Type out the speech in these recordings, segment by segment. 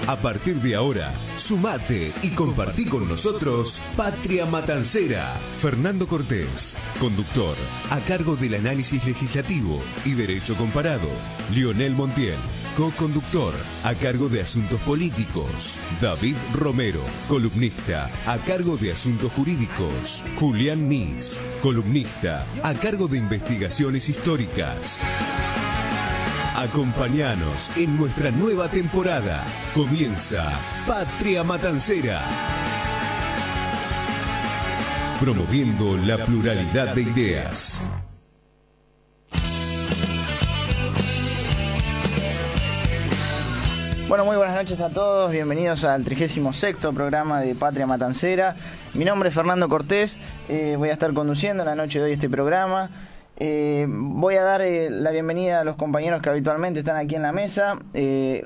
A partir de ahora, sumate y compartí con nosotros Patria Matancera. Fernando Cortés, conductor, a cargo del análisis legislativo y derecho comparado. Lionel Montiel, co-conductor, a cargo de asuntos políticos. David Romero, columnista, a cargo de asuntos jurídicos. Julián Nis, columnista, a cargo de investigaciones históricas. Acompáñanos en nuestra nueva temporada. Comienza Patria Matancera. Promoviendo la pluralidad de ideas. Bueno, muy buenas noches a todos, bienvenidos al 36º programa de Patria Matancera. Mi nombre es Fernando Cortés, voy a estar conduciendo la noche de hoy este programa. Voy a dar la bienvenida a los compañeros que habitualmente están aquí en la mesa.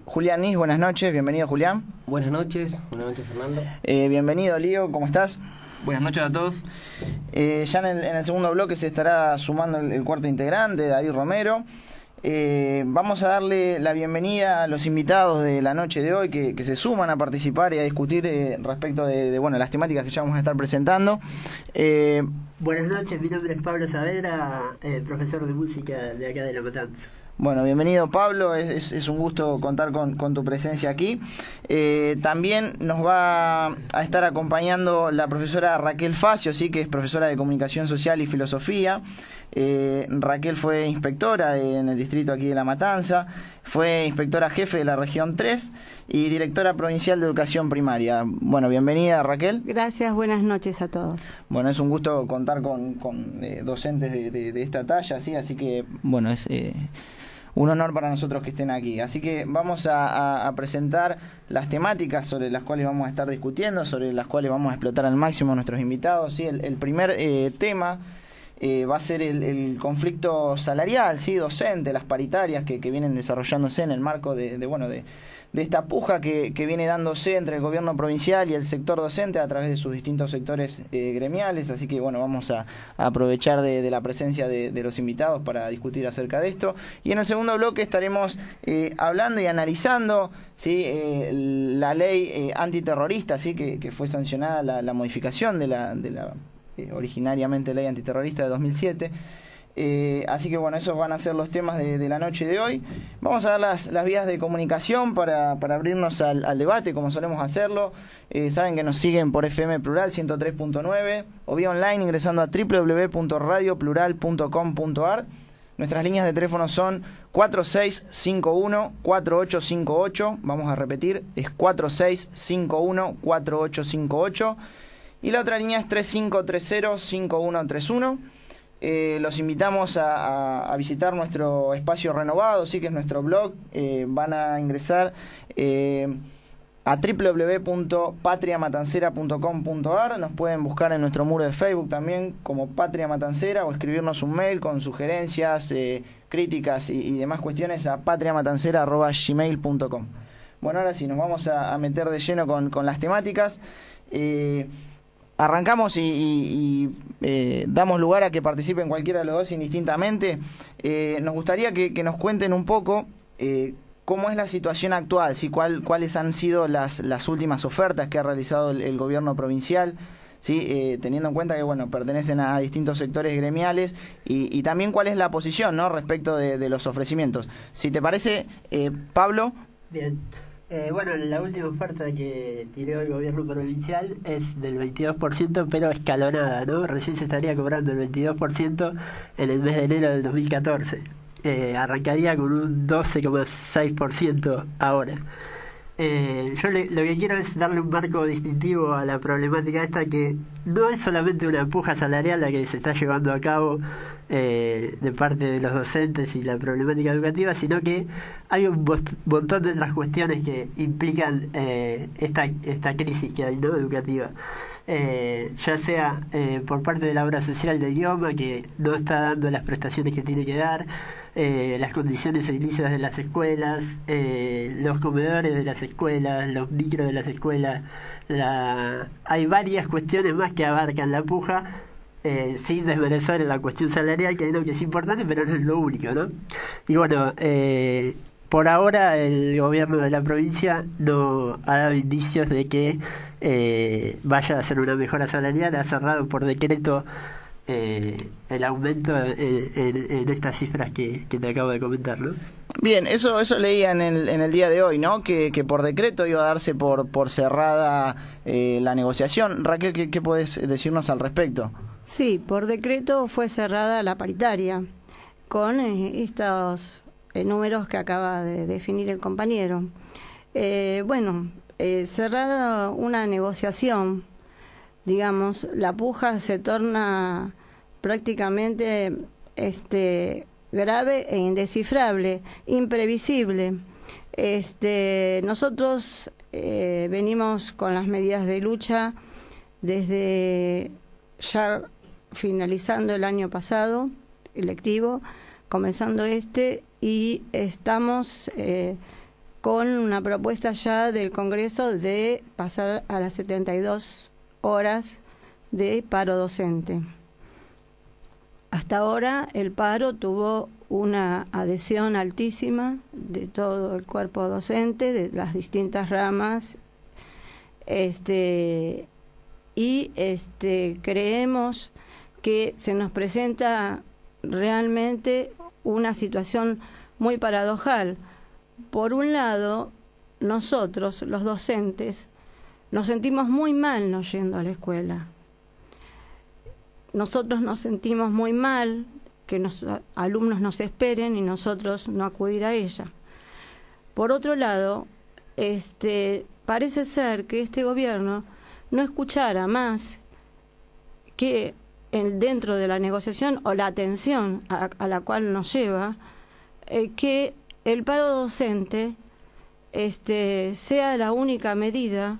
Julián Nis, buenas noches, bienvenido Julián. Buenas noches Fernando. Bienvenido Lío, ¿cómo estás? Buenas noches a todos. Ya en el segundo bloque se estará sumando el cuarto integrante, David Romero. Vamos a darle la bienvenida a los invitados de la noche de hoy que se suman a participar y a discutir respecto de las temáticas que ya vamos a estar presentando. Buenas noches, mi nombre es Pablo Saavedra, profesor de música de acá de La Matanza. Bueno, bienvenido Pablo, es un gusto contar con tu presencia aquí. También nos va a estar acompañando la profesora Raquel Facio, ¿sí? Que es profesora de Comunicación Social y Filosofía. Raquel fue inspectora en el distrito aquí de La Matanza, fue inspectora jefe de la región 3 y directora provincial de educación primaria. Bueno, bienvenida Raquel. Gracias, buenas noches a todos. Bueno, es un gusto contar con docentes de esta talla, ¿sí? Así que, bueno, es un honor para nosotros que estén aquí. Así que vamos a presentar las temáticas sobre las cuales vamos a estar discutiendo, sobre las cuales vamos a explotar al máximo a nuestros invitados, ¿sí? El primer tema va a ser el conflicto salarial, ¿sí? Docente, las paritarias que vienen desarrollándose en el marco de esta puja que viene dándose entre el gobierno provincial y el sector docente a través de sus distintos sectores gremiales. Así que bueno, vamos a aprovechar de la presencia de los invitados para discutir acerca de esto. Y en el segundo bloque estaremos hablando y analizando, ¿sí? La ley antiterrorista, ¿sí? que fue sancionada la modificación de la originariamente ley antiterrorista de 2007. Así que bueno, esos van a ser los temas de la noche de hoy. Vamos a dar las vías de comunicación para abrirnos al debate, como solemos hacerlo. Saben que nos siguen por FM Plural 103.9 o vía online ingresando a www.radioplural.com.ar. Nuestras líneas de teléfono son 4651-4858. Vamos a repetir, es 4651-4858. Y la otra línea es 3530-5131. Los invitamos a visitar nuestro espacio renovado, sí, que es nuestro blog. Van a ingresar a www.patriamatancera.com.ar. Nos pueden buscar en nuestro muro de Facebook también como Patria Matancera o escribirnos un mail con sugerencias, críticas y demás cuestiones a patriamatancera@gmail.com. Bueno, ahora sí, nos vamos a meter de lleno con las temáticas. Arrancamos y damos lugar a que participen cualquiera de los dos indistintamente. Nos gustaría que nos cuenten un poco cómo es la situación actual, ¿sí? Cuáles han sido las últimas ofertas que ha realizado el gobierno provincial, ¿sí? Teniendo en cuenta que bueno, pertenecen a distintos sectores gremiales y también cuál es la posición, ¿no? Respecto de los ofrecimientos. Si te parece, Pablo. Bien. Bueno, la última oferta que tiró el gobierno provincial es del 22%, pero escalonada, ¿no? Recién se estaría cobrando el 22% en el mes de enero del 2014. Arrancaría con un 12,6% ahora. Yo lo que quiero es darle un marco distintivo a la problemática esta, que no es solamente una puja salarial la que se está llevando a cabo de parte de los docentes y la problemática educativa, sino que hay un montón de otras cuestiones que implican esta crisis que hay, ¿no?, educativa. Ya sea por parte de la obra social de idioma, que no está dando las prestaciones que tiene que dar, las condiciones edilicias de las escuelas, los comedores de las escuelas, los micros de las escuelas. Hay varias cuestiones más que abarcan la puja, sin desmerecer la cuestión salarial, que creo que es importante, pero no es lo único, ¿no? Y bueno, por ahora el gobierno de la provincia no ha dado indicios de que vaya a hacer una mejora salarial. Ha cerrado por decreto el aumento en estas cifras que te acabo de comentar, ¿no? Bien, eso leía en el día de hoy, ¿no? Que por decreto iba a darse por cerrada la negociación. Raquel, ¿qué podés decirnos al respecto? Sí, por decreto fue cerrada la paritaria con estos números que acaba de definir el compañero. Cerrada una negociación, digamos, la puja se torna prácticamente grave e indescifrable, imprevisible. Nosotros venimos con las medidas de lucha desde ya finalizando el año pasado, electivo, comenzando y estamos con una propuesta ya del Congreso de pasar a las 72 horas de paro docente. Hasta ahora el paro tuvo una adhesión altísima de todo el cuerpo docente, de las distintas ramas, creemos que se nos presenta realmente una situación muy paradojal. Por un lado, nosotros, los docentes, nos sentimos muy mal no yendo a la escuela. Nosotros nos sentimos muy mal que los alumnos nos esperen y nosotros no acudir a ella. Por otro lado, parece ser que este gobierno no escuchara más que dentro de la negociación o la atención a la cual nos lleva, que el paro docente sea la única medida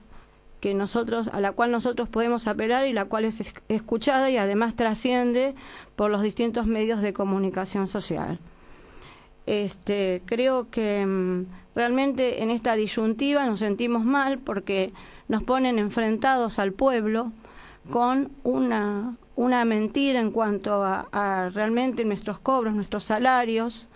a la cual nosotros podemos apelar y la cual es escuchada y además trasciende por los distintos medios de comunicación social. Creo que realmente en esta disyuntiva nos sentimos mal porque nos ponen enfrentados al pueblo con una mentira en cuanto a realmente nuestros cobros, nuestros salarios,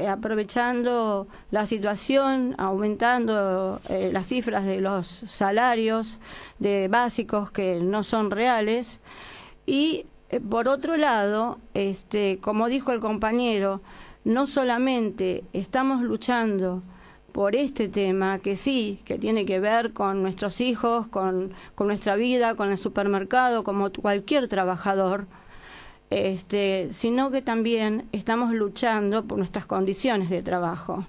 aprovechando la situación, aumentando las cifras de los salarios de básicos que no son reales y por otro lado, como dijo el compañero, no solamente estamos luchando por este tema, que sí, que tiene que ver con nuestros hijos, con nuestra vida, con el supermercado, como cualquier trabajador, sino que también estamos luchando por nuestras condiciones de trabajo.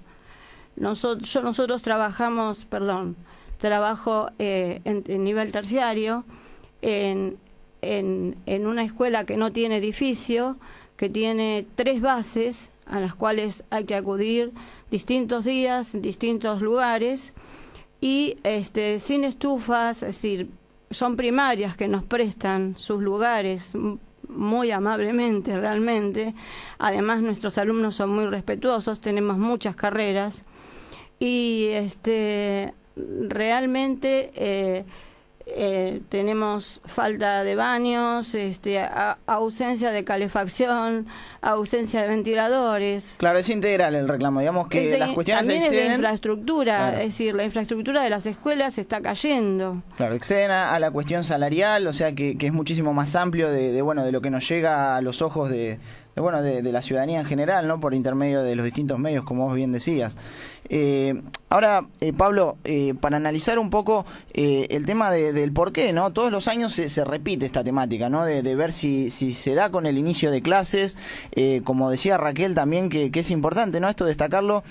Nosotros trabajo en nivel terciario, en una escuela que no tiene edificio, que tiene 3 bases a las cuales hay que acudir distintos días, en distintos lugares, y sin estufas, es decir, son primarias que nos prestan sus lugares muy amablemente realmente. Además nuestros alumnos son muy respetuosos, tenemos muchas carreras y realmente tenemos falta de baños, ausencia de calefacción, ausencia de ventiladores. Claro, es integral el reclamo, digamos que las cuestiones también exceden. Es de infraestructura, claro. Es decir, la infraestructura de las escuelas está cayendo. Claro, exceden a la cuestión salarial, o sea que es muchísimo más amplio de lo que nos llega a los ojos de la ciudadanía en general, ¿no? Por intermedio de los distintos medios, como vos bien decías. Ahora, Pablo, para analizar un poco el tema del por qué, ¿no? Todos los años se repite esta temática, ¿no? De ver si se da con el inicio de clases, como decía Raquel también, que es importante, ¿no? Esto destacarlo.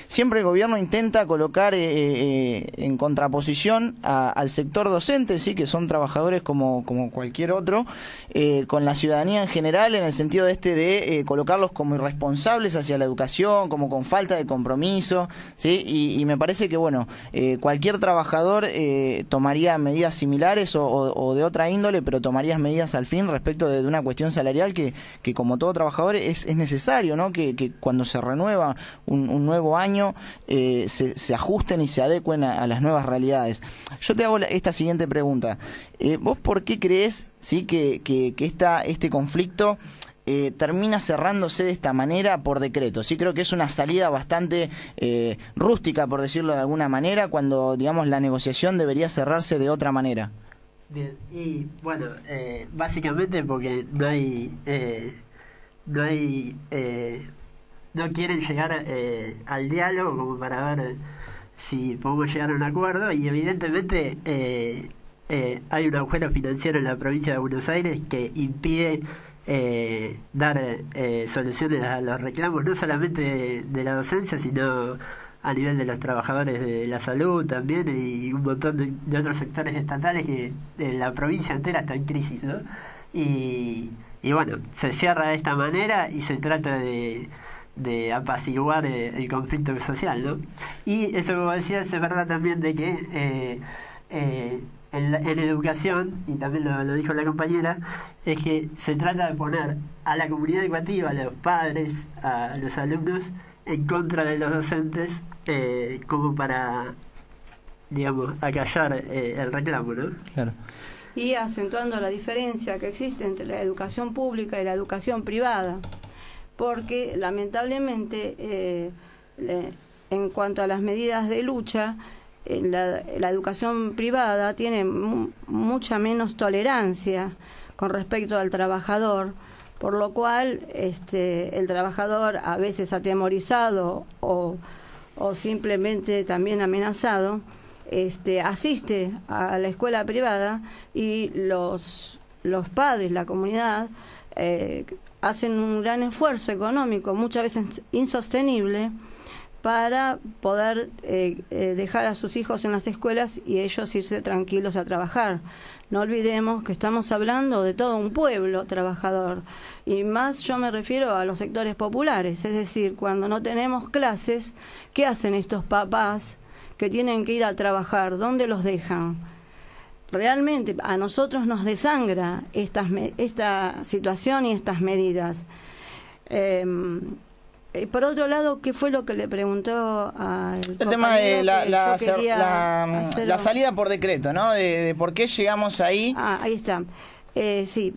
Siempre el gobierno intenta colocar en contraposición al sector docente, sí, que son trabajadores como cualquier otro, con la ciudadanía en general, en el sentido de colocarlos como irresponsables hacia la educación, como con falta de compromiso, ¿sí? Y me parece que, cualquier trabajador tomaría medidas similares o de otra índole, pero tomarías medidas al fin respecto de una cuestión salarial que como todo trabajador es necesario, ¿no? Que cuando se renueva un nuevo año se ajusten y se adecuen a las nuevas realidades. Yo te hago esta siguiente pregunta. ¿Vos por qué crees, sí, que este conflicto termina cerrándose de esta manera por decreto. Sí, creo que es una salida bastante rústica, por decirlo de alguna manera, cuando, digamos, la negociación debería cerrarse de otra manera. Bien, y bueno, básicamente porque no quieren llegar al diálogo como para ver si podemos llegar a un acuerdo, y evidentemente hay un agujero financiero en la provincia de Buenos Aires que impide dar soluciones a los reclamos, no solamente de la docencia, sino a nivel de los trabajadores de la salud también, y un montón de otros sectores estatales que la provincia entera está en crisis, ¿no? Y bueno, se cierra de esta manera y se trata de apaciguar el conflicto social, ¿no? Y eso, como decías, es verdad también de que en educación, y también lo dijo la compañera, es que se trata de poner a la comunidad educativa, a los padres, a los alumnos, en contra de los docentes, como para, digamos, acallar el reclamo, ¿no? Claro. Y acentuando la diferencia que existe entre la educación pública y la educación privada, porque lamentablemente en cuanto a las medidas de lucha, la educación privada tiene mucha menos tolerancia con respecto al trabajador, por lo cual el trabajador, a veces atemorizado o simplemente también amenazado, asiste a la escuela privada, y los padres, la comunidad, hacen un gran esfuerzo económico, muchas veces insostenible, para poder dejar a sus hijos en las escuelas y ellos irse tranquilos a trabajar. No olvidemos que estamos hablando de todo un pueblo trabajador, y más yo me refiero a los sectores populares, es decir, cuando no tenemos clases, ¿qué hacen estos papás que tienen que ir a trabajar? ¿Dónde los dejan? Realmente a nosotros nos desangra esta situación y estas medidas. Por otro lado, ¿qué fue lo que le preguntó al el tema de la salida por decreto, ¿no? De por qué llegamos ahí. Ahí está. Sí,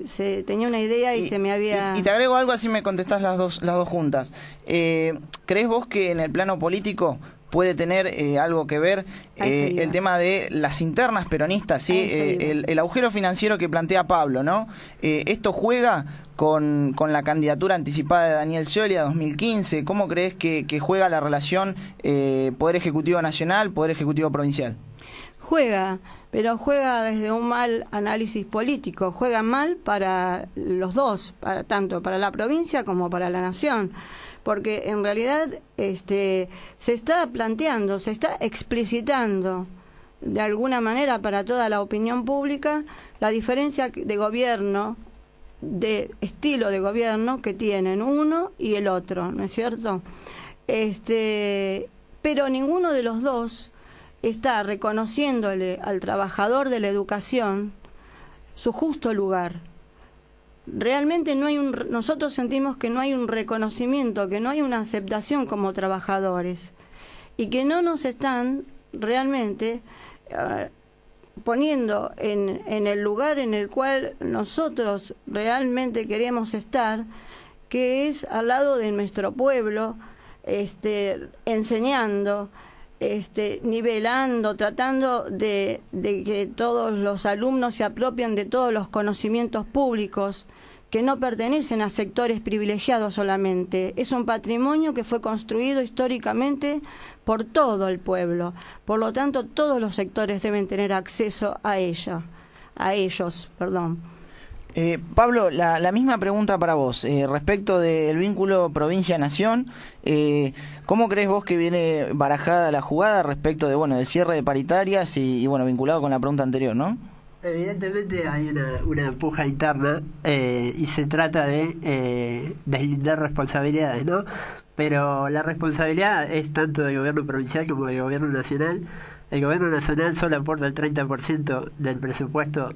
tenía una idea y se me había... Y te agrego algo, así me contestás las dos juntas. ¿Crees vos que en el plano político puede tener algo que ver el tema de las internas peronistas, ¿sí? El agujero financiero que plantea Pablo, ¿no? ¿Esto juega con la candidatura anticipada de Daniel Scioli a 2015? ¿Cómo crees que juega la relación Poder Ejecutivo Nacional, Poder Ejecutivo Provincial? Juega, pero juega desde un mal análisis político, juega mal para los dos, tanto para la provincia como para la nación, porque en realidad se está planteando, se está explicitando de alguna manera para toda la opinión pública la diferencia de gobierno, de estilo de gobierno que tienen uno y el otro, ¿no es cierto? Pero ninguno de los dos está reconociéndole al trabajador de la educación su justo lugar. Realmente nosotros sentimos que no hay un reconocimiento, que no hay una aceptación como trabajadores, y que no nos están realmente poniendo en el lugar en el cual nosotros realmente queremos estar, que es al lado de nuestro pueblo, enseñando, nivelando, tratando de que todos los alumnos se apropien de todos los conocimientos públicos que no pertenecen a sectores privilegiados solamente. Es un patrimonio que fue construido históricamente por todo el pueblo. Por lo tanto, todos los sectores deben tener acceso a ellos. Pablo, la misma pregunta para vos, respecto del vínculo provincia-nación. ¿Cómo crees vos que viene barajada la jugada respecto del cierre de paritarias y vinculado con la pregunta anterior, ¿no? Evidentemente hay una puja interna y se trata de deslindar responsabilidades, ¿no? Pero la responsabilidad es tanto del gobierno provincial como del gobierno nacional. El gobierno nacional solo aporta el 30% del presupuesto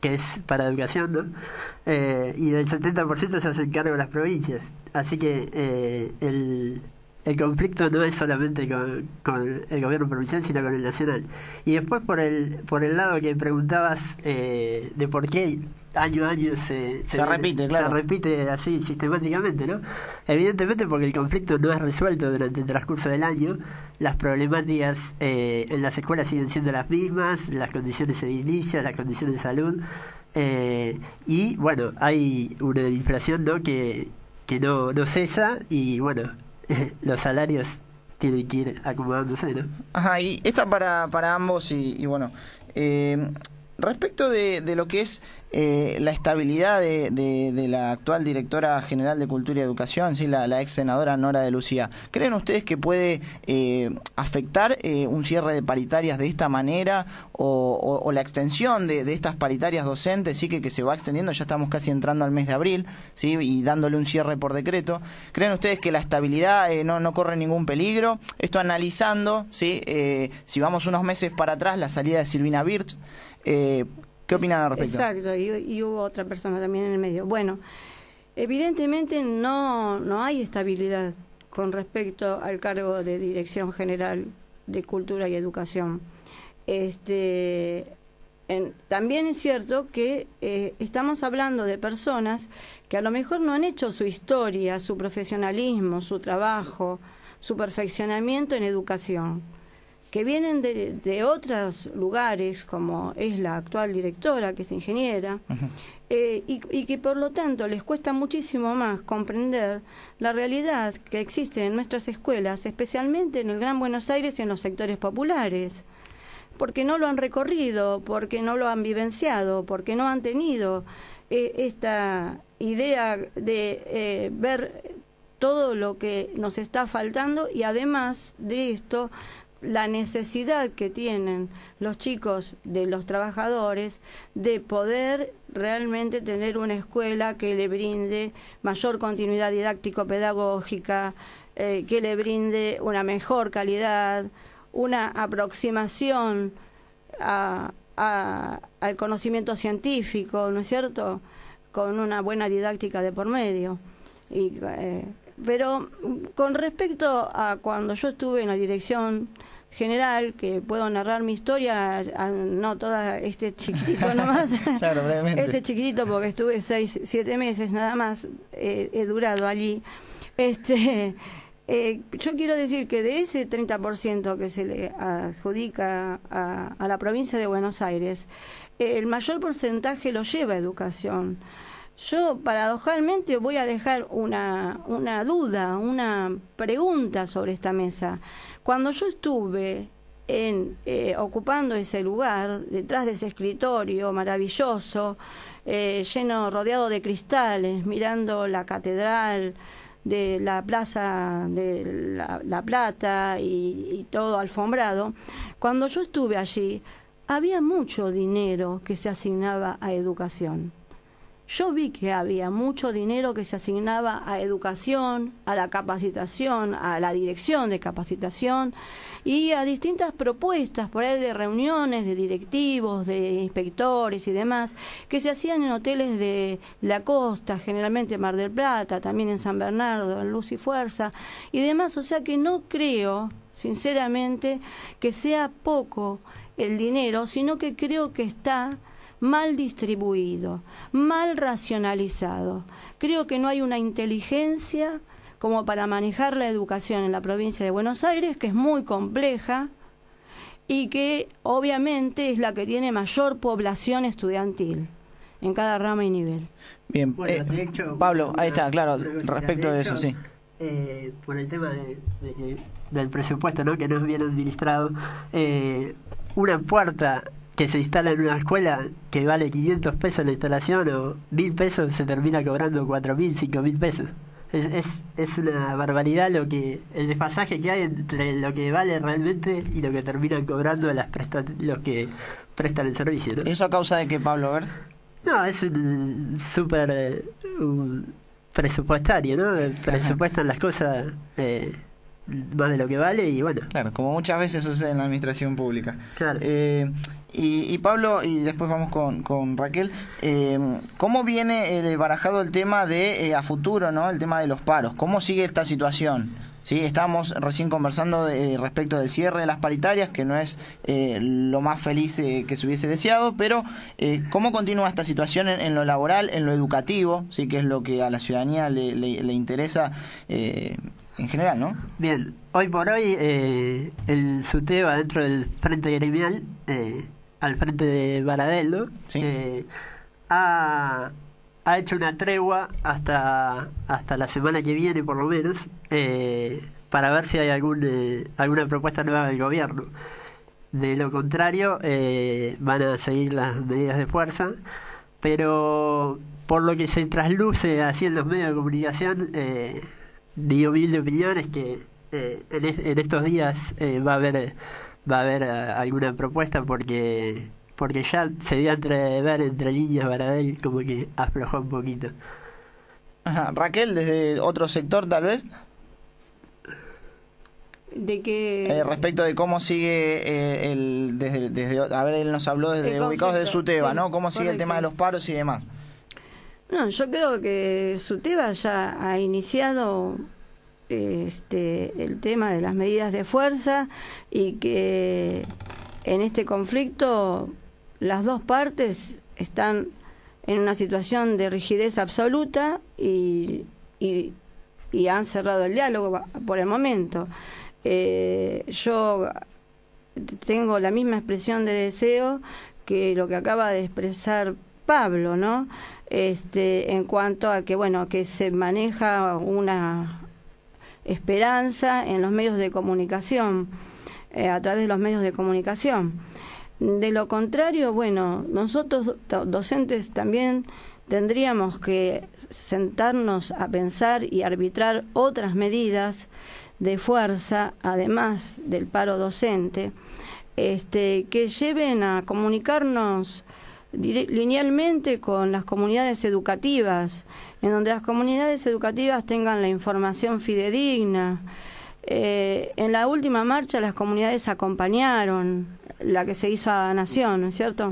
que es para educación, ¿no? Y del 70% se hacen cargo las provincias. Así que el conflicto no es solamente con el gobierno provincial, sino con el nacional. Y después por el lado que preguntabas de por qué año a año se repite, claro. Se repite así sistemáticamente, ¿no? Evidentemente porque el conflicto no es resuelto durante el transcurso del año, las problemáticas en las escuelas siguen siendo las mismas, las condiciones edilicias, las condiciones de salud, y bueno, hay una inflación, ¿no?, que no cesa, y bueno, los salarios tienen que ir acomodándose, ¿no? Ajá, y esta para ambos, y bueno, respecto de lo que es la estabilidad de la actual directora general de Cultura y Educación, ¿sí?, la ex senadora Nora de Lucía, ¿creen ustedes que puede afectar un cierre de paritarias de esta manera o la extensión de estas paritarias docentes, sí, que se va extendiendo? Ya estamos casi entrando al mes de abril, ¿sí?, y dándole un cierre por decreto. ¿Creen ustedes que la estabilidad no corre ningún peligro? Esto analizando, ¿sí?, si vamos unos meses para atrás, la salida de Silvina Birch. ¿Qué opinan al respecto? Exacto, y hubo otra persona también en el medio. Bueno, evidentemente no hay estabilidad con respecto al cargo de Dirección General de Cultura y Educación. También es cierto que estamos hablando de personas que a lo mejor no han hecho su historia, su profesionalismo, su trabajo, su perfeccionamiento en educación, que vienen de otros lugares, como es la actual directora, que es ingeniera, y que por lo tanto les cuesta muchísimo más comprender la realidad que existe en nuestras escuelas, especialmente en el Gran Buenos Aires y en los sectores populares, porque no lo han recorrido, porque no lo han vivenciado, porque no han tenido esta idea de ver todo lo que nos está faltando, y además de esto, la necesidad que tienen los chicos de los trabajadores de poder realmente tener una escuela que le brinde mayor continuidad didáctico-pedagógica, que le brinde una mejor calidad, una aproximación al conocimiento científico, ¿no es cierto?, con una buena didáctica de por medio. Pero con respecto a cuando yo estuve en la dirección general, que puedo narrar mi historia, no toda, chiquitito nomás, claro, brevemente. Chiquitito, porque estuve 6-7 meses nada más, he durado allí. Yo quiero decir que de ese 30% que se le adjudica a la provincia de Buenos Aires, el mayor porcentaje lo lleva educación. Yo, paradojalmente, voy a dejar una duda, una pregunta sobre esta mesa. Cuando yo estuve ocupando ese lugar, detrás de ese escritorio maravilloso, rodeado de cristales, mirando la catedral de la Plaza de la Plata y todo alfombrado, cuando yo estuve allí, había mucho dinero que se asignaba a educación. Yo vi que había mucho dinero que se asignaba a educación, a la capacitación, a la dirección de capacitación y a distintas propuestas por ahí de reuniones de directivos, de inspectores y demás, que se hacían en hoteles de la costa, generalmente Mar del Plata, también en San Bernardo, en Luz y Fuerza y demás. O sea que no creo, sinceramente, que sea poco el dinero, sino que creo que está mal distribuido, mal racionalizado. Creo que no hay una inteligencia como para manejar la educación en la provincia de Buenos Aires, que es muy compleja y que obviamente es la que tiene mayor población estudiantil en cada rama y nivel. Bien, bueno, de hecho, Pablo, ahí está, claro, respecto de eso, sí. Por el tema del presupuesto, ¿no?, que no es bien administrado, una puerta que se instala en una escuela que vale 500 pesos la instalación o 1.000 pesos, se termina cobrando 4.000, 5.000 pesos. Es una barbaridad el desfasaje que hay entre lo que vale realmente y lo que terminan cobrando los que prestan el servicio, ¿no? ¿Eso a causa de qué, Pablo? A ver. No, es un súper presupuestario, ¿no? Presupuestan las cosas más de lo que vale y bueno. Claro, como muchas veces sucede en la administración pública. Claro. Y Pablo, y después vamos con Raquel, ¿cómo viene barajado el tema de a futuro, ¿no?, el tema de los paros? ¿Cómo sigue esta situación? Sí, estábamos recién conversando respecto del cierre de las paritarias, que no es lo más feliz que se hubiese deseado, pero ¿cómo continúa esta situación en lo laboral, en lo educativo? Sí, que es lo que a la ciudadanía le interesa en general, ¿no? Bien, hoy por hoy el SUTEBA dentro del Frente Gremial, al frente de Baradel, ¿no? Sí. Ha hecho una tregua hasta la semana que viene, por lo menos, para ver si hay alguna propuesta nueva del gobierno. De lo contrario, van a seguir las medidas de fuerza, pero por lo que se trasluce así en los medios de comunicación, mi humilde opinión es que en estos días va a haber alguna propuesta porque ya se dio a entrever entre líneas Baradel como que aflojó un poquito. Ajá. Raquel, desde otro sector tal vez, de que respecto de cómo sigue a ver, él nos habló desde ubicados de SUTEBA, sí, ¿no? Cómo sigue el correcto. tema de los paros y demás. No, yo creo que SUTEBA ya ha iniciado el tema de las medidas de fuerza y que en este conflicto las dos partes están en una situación de rigidez absoluta y han cerrado el diálogo por el momento. Yo tengo la misma expresión de deseo que lo que acaba de expresar Pablo, ¿no? En cuanto a que, bueno, que se maneja una esperanza en los medios de comunicación, a través de los medios de comunicación. De lo contrario, bueno, nosotros docentes también tendríamos que sentarnos a pensar y arbitrar otras medidas de fuerza, además del paro docente, que lleven a comunicarnos linealmente con las comunidades educativas, en donde las comunidades educativas tengan la información fidedigna. En la última marcha las comunidades acompañaron, la que se hizo a Nación, ¿no es cierto?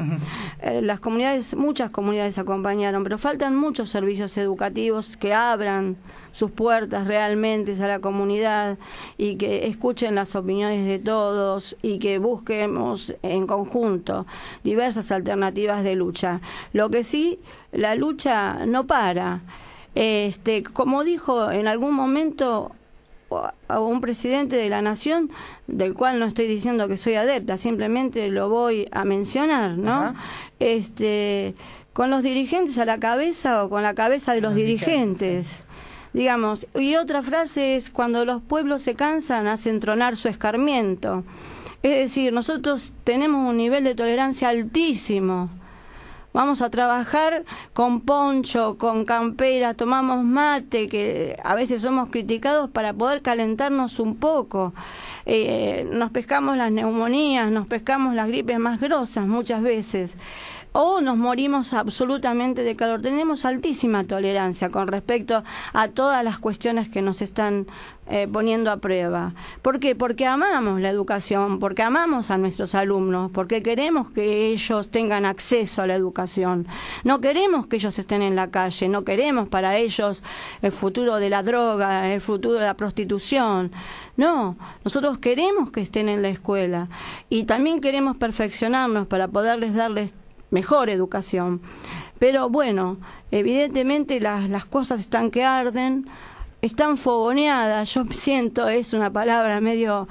Muchas comunidades acompañaron, pero faltan muchos servicios educativos que abran sus puertas realmente a la comunidad y que escuchen las opiniones de todos y que busquemos en conjunto diversas alternativas de lucha. Lo que sí, la lucha no para. Como dijo en algún momento a un presidente de la nación, del cual no estoy diciendo que soy adepta, simplemente lo voy a mencionar, ¿no? Con los dirigentes a la cabeza o con la cabeza de los dirigentes, digamos. Y otra frase es: cuando los pueblos se cansan, hacen tronar su escarmiento. Es decir, nosotros tenemos un nivel de tolerancia altísimo. Vamos a trabajar con poncho, con campera, tomamos mate, que a veces somos criticados, para poder calentarnos un poco. Nos pescamos las neumonías, nos pescamos las gripes más grosas muchas veces. O nos morimos absolutamente de calor. Tenemos altísima tolerancia con respecto a todas las cuestiones que nos están poniendo a prueba. ¿Por qué? Porque amamos la educación, porque amamos a nuestros alumnos, porque queremos que ellos tengan acceso a la educación. No queremos que ellos estén en la calle, no queremos para ellos el futuro de la droga, el futuro de la prostitución. No, nosotros queremos que estén en la escuela y también queremos perfeccionarnos para poderles darles mejor educación. Pero bueno, evidentemente las cosas están que arden, están fogoneadas. Yo siento, es una palabra medio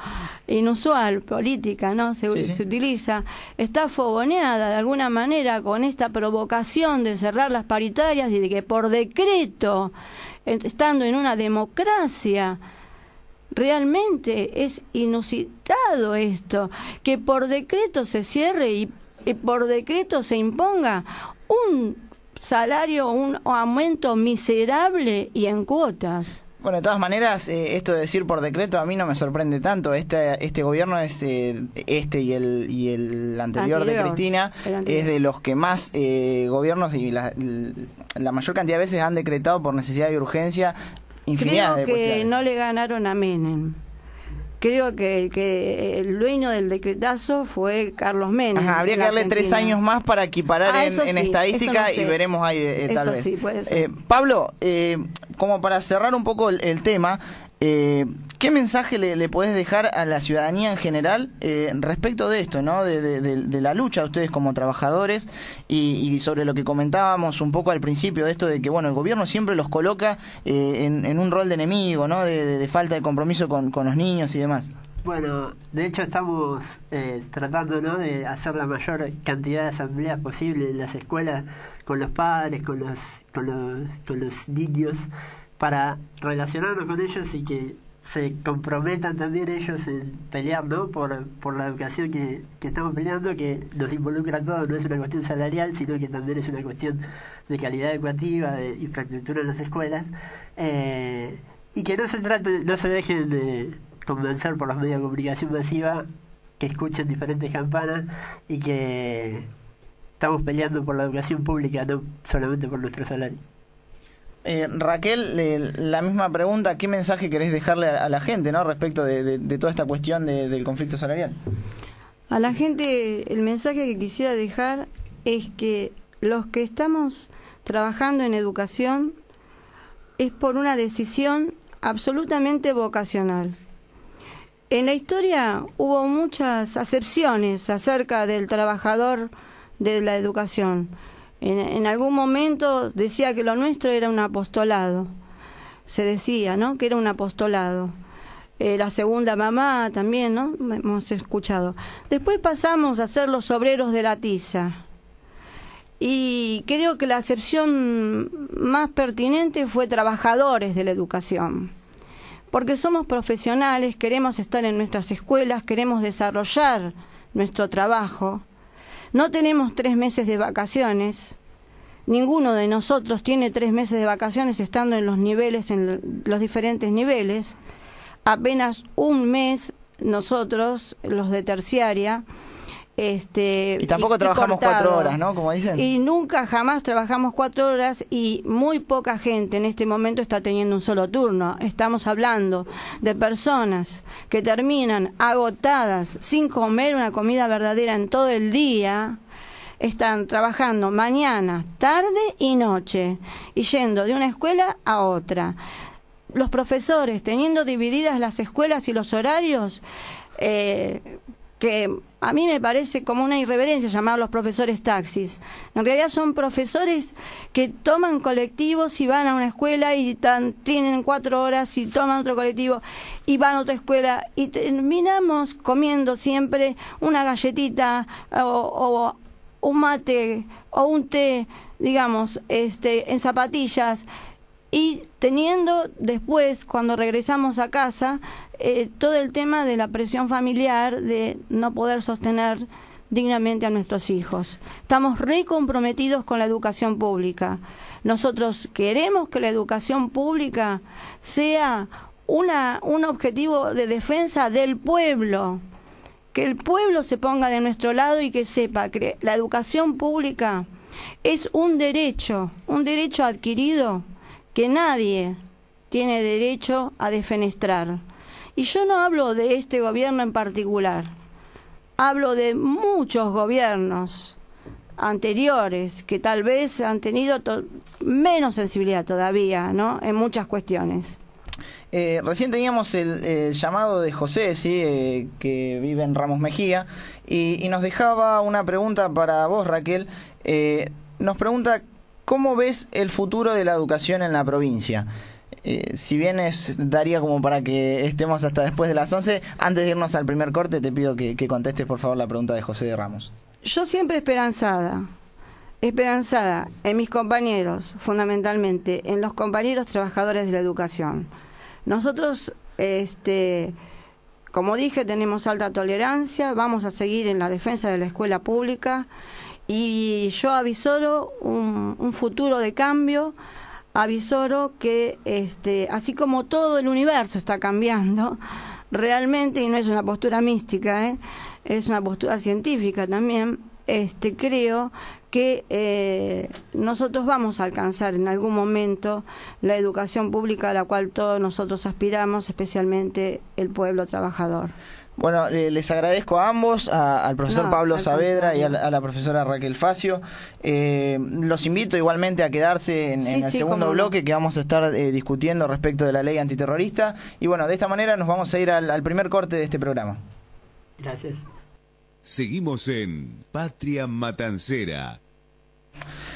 inusual, política, ¿no? Se utiliza. Está fogoneada de alguna manera con esta provocación de cerrar las paritarias y de que por decreto, estando en una democracia, realmente es inusitado esto, que por decreto se cierre y por decreto se imponga un salario, un aumento miserable y en cuotas. Bueno, de todas maneras, esto de decir por decreto a mí no me sorprende tanto. Este gobierno es y el anterior de Cristina es de los que más gobiernos y la mayor cantidad de veces han decretado por necesidad y urgencia infinidad de cuestiones. Creo que no le ganaron a Menem. Creo que el dueño del decretazo fue Carlos Menem. Ajá, habría que darle 3 años más para equiparar en estadística, no sé. Y veremos ahí tal vez. Sí, puede ser. Pablo, como para cerrar un poco el tema, ¿Qué mensaje le podés dejar a la ciudadanía en general respecto de esto, ¿no? De la lucha de ustedes como trabajadores y sobre lo que comentábamos un poco al principio de esto de que, bueno, el gobierno siempre los coloca en un rol de enemigo, ¿no? De falta de compromiso con los niños y demás. Bueno, de hecho estamos tratando, ¿no?, de hacer la mayor cantidad de asambleas posible en las escuelas con los padres, con los niños, para relacionarnos con ellos y que se comprometan también ellos en pelear, ¿no?, por la educación que estamos peleando, que nos involucra a todos. No es una cuestión salarial, sino que también es una cuestión de calidad educativa, de infraestructura en las escuelas, y que no se dejen de convencer por los medios de comunicación masiva, que escuchen diferentes campanas y que estamos peleando por la educación pública, no solamente por nuestro salario. Raquel, la misma pregunta, ¿qué mensaje querés dejarle a la gente, ¿no?, respecto de toda esta cuestión del conflicto salarial? A la gente el mensaje que quisiera dejar es que los que estamos trabajando en educación es por una decisión absolutamente vocacional. En la historia hubo muchas acepciones acerca del trabajador de la educación. En algún momento decía que lo nuestro era un apostolado. Se decía, ¿no?, que era un apostolado. La segunda mamá también, ¿no?, hemos escuchado. Después pasamos a ser los obreros de la tiza. Y creo que la acepción más pertinente fue trabajadores de la educación. Porque somos profesionales, queremos estar en nuestras escuelas, queremos desarrollar nuestro trabajo. No tenemos 3 meses de vacaciones. Ninguno de nosotros tiene 3 meses de vacaciones estando en los niveles, en los diferentes niveles. Apenas un mes nosotros, los de terciaria, y tampoco trabajamos 4 horas, ¿no?, como dicen. Y nunca jamás trabajamos 4 horas, y muy poca gente en este momento está teniendo un solo turno. Estamos hablando de personas que terminan agotadas, sin comer una comida verdadera en todo el día. Están trabajando mañana, tarde y noche, y yendo de una escuela a otra. Los profesores, teniendo divididas las escuelas y los horarios, que a mí me parece como una irreverencia llamar a los profesores taxis. En realidad son profesores que toman colectivos y van a una escuela y tienen 4 horas y toman otro colectivo y van a otra escuela, y terminamos comiendo siempre una galletita o un mate o un té, digamos, en zapatillas, y teniendo después, cuando regresamos a casa, todo el tema de la presión familiar, de no poder sostener dignamente a nuestros hijos. Estamos re comprometidos con la educación pública. Nosotros queremos que la educación pública sea un objetivo de defensa del pueblo, que el pueblo se ponga de nuestro lado y que sepa que la educación pública es un derecho adquirido que nadie tiene derecho a defenestrar. Y yo no hablo de este gobierno en particular, hablo de muchos gobiernos anteriores que tal vez han tenido menos sensibilidad todavía, ¿no?, en muchas cuestiones. Recién teníamos el llamado de José, ¿sí?, que vive en Ramos Mejía, y nos dejaba una pregunta para vos, Raquel. Nos pregunta, ¿cómo ves el futuro de la educación en la provincia? Si bien daría como para que estemos hasta después de las 11, antes de irnos al primer corte, te pido que contestes, por favor, la pregunta de José de Ramos. Yo siempre esperanzada en mis compañeros, fundamentalmente, en los compañeros trabajadores de la educación. Nosotros, como dije, tenemos alta tolerancia, vamos a seguir en la defensa de la escuela pública, y yo avisoro un futuro de cambio. Avisoro que así como todo el universo está cambiando realmente, y no es una postura mística, es una postura científica también, creo que nosotros vamos a alcanzar en algún momento la educación pública a la cual todos nosotros aspiramos, especialmente el pueblo trabajador. Bueno, les agradezco a ambos, al profesor Pablo Saavedra y a la profesora Raquel Facio. Los invito igualmente a quedarse en el segundo bloque que vamos a estar discutiendo respecto de la ley antiterrorista. Y bueno, de esta manera nos vamos a ir al primer corte de este programa. Gracias. Seguimos en Patria Matancera.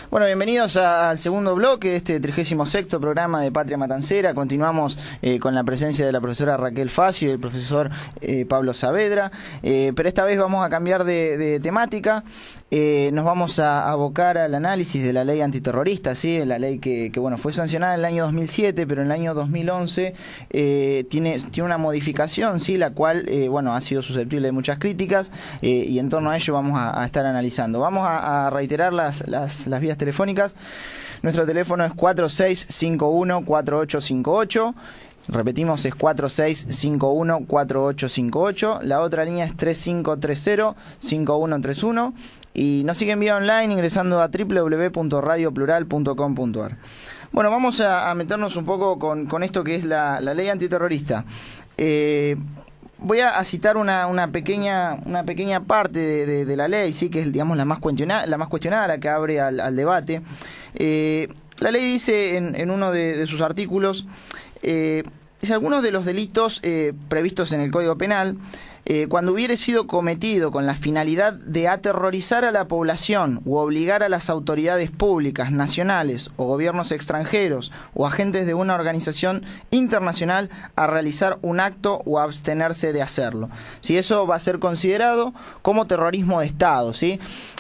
Bueno, bienvenidos al segundo bloque de este 36º programa de Patria Matancera. Continuamos con la presencia de la profesora Raquel Facio y el profesor Pablo Saavedra, pero esta vez vamos a cambiar de temática. Nos vamos a abocar al análisis de la ley antiterrorista, ¿sí? La ley que bueno, fue sancionada en el año 2007, pero en el año 2011 tiene una modificación, ¿sí? La cual bueno, ha sido susceptible de muchas críticas, y en torno a ello vamos a estar analizando. Vamos a reiterar las vías telefónicas. Nuestro teléfono es 4651-4858. Repetimos, es 4651-4858. La otra línea es 3530-5131. Y nos siguen vía online ingresando a www.radioplural.com.ar. Bueno, vamos a meternos un poco con esto que es la ley antiterrorista. Voy a citar una pequeña parte de la ley, sí, que es, digamos, la más cuestionada, la que abre al debate. La ley dice en uno de sus artículos, dice: algunos de los delitos previstos en el Código Penal, cuando hubiere sido cometido con la finalidad de aterrorizar a la población u obligar a las autoridades públicas, nacionales o gobiernos extranjeros o agentes de una organización internacional a realizar un acto o abstenerse de hacerlo. ¿Sí? Eso va a ser considerado como terrorismo de Estado, ¿sí?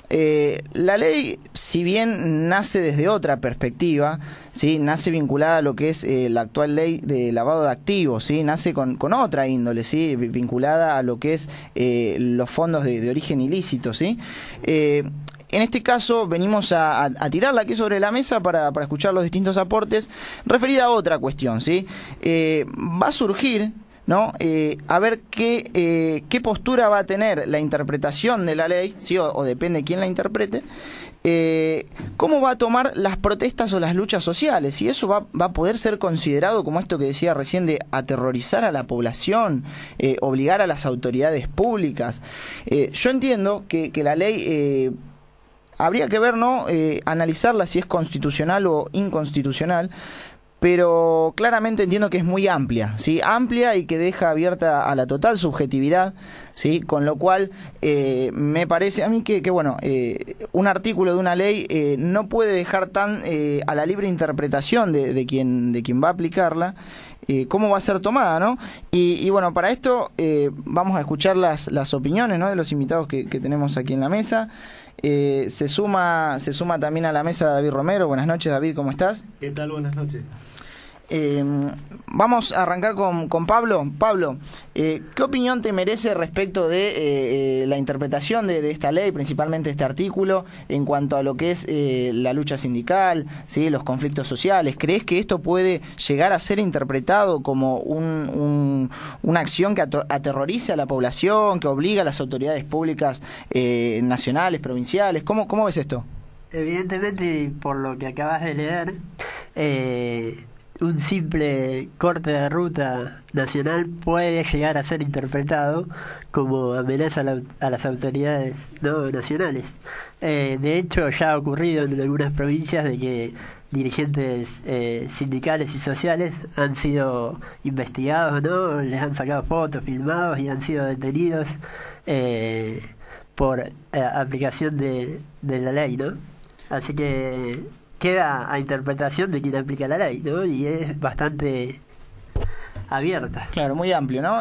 La ley, si bien nace desde otra perspectiva, ¿sí? Nace vinculada a lo que es la actual ley de lavado de activos, ¿sí? Nace con otra índole, ¿sí? Vinculada a lo que es los fondos de origen ilícito, ¿sí? En este caso venimos a tirarla aquí sobre la mesa para escuchar los distintos aportes referida a otra cuestión, ¿sí? Va a surgir, ¿no? A ver qué postura va a tener la interpretación de la ley, ¿sí? O depende de quién la interprete, cómo va a tomar las protestas o las luchas sociales, y eso va a poder ser considerado como esto que decía recién de aterrorizar a la población, obligar a las autoridades públicas. Yo entiendo que la ley habría que ver, ¿no? Analizarla si es constitucional o inconstitucional, pero claramente entiendo que es muy amplia, ¿sí? Amplia y que deja abierta a la total subjetividad, ¿sí? Con lo cual me parece a mí que bueno, un artículo de una ley no puede dejar tan a la libre interpretación de quien va a aplicarla, cómo va a ser tomada, ¿no? Y bueno, para esto vamos a escuchar las opiniones, ¿no? De los invitados que tenemos aquí en la mesa. Se suma también a la mesa David Romero. Buenas noches, David, ¿cómo estás? ¿Qué tal? Buenas noches. Vamos a arrancar con Pablo. Pablo, ¿qué opinión te merece respecto de la interpretación de esta ley, principalmente este artículo, en cuanto a lo que es la lucha sindical, ¿sí? Los conflictos sociales? ¿Crees que esto puede llegar a ser interpretado como una acción que aterrorice a la población, que obliga a las autoridades públicas nacionales, provinciales? ¿Cómo ves esto? Evidentemente, por lo que acabas de leer, un simple corte de ruta nacional puede llegar a ser interpretado como amenaza a las autoridades no nacionales. De hecho, ya ha ocurrido en algunas provincias de que dirigentes sindicales y sociales han sido investigados, ¿no? Les han sacado fotos, filmados y han sido detenidos por aplicación de la ley, ¿no? Así que queda a interpretación de quien aplica la ley, ¿no? Y es bastante abierta. Claro, muy amplio, ¿no?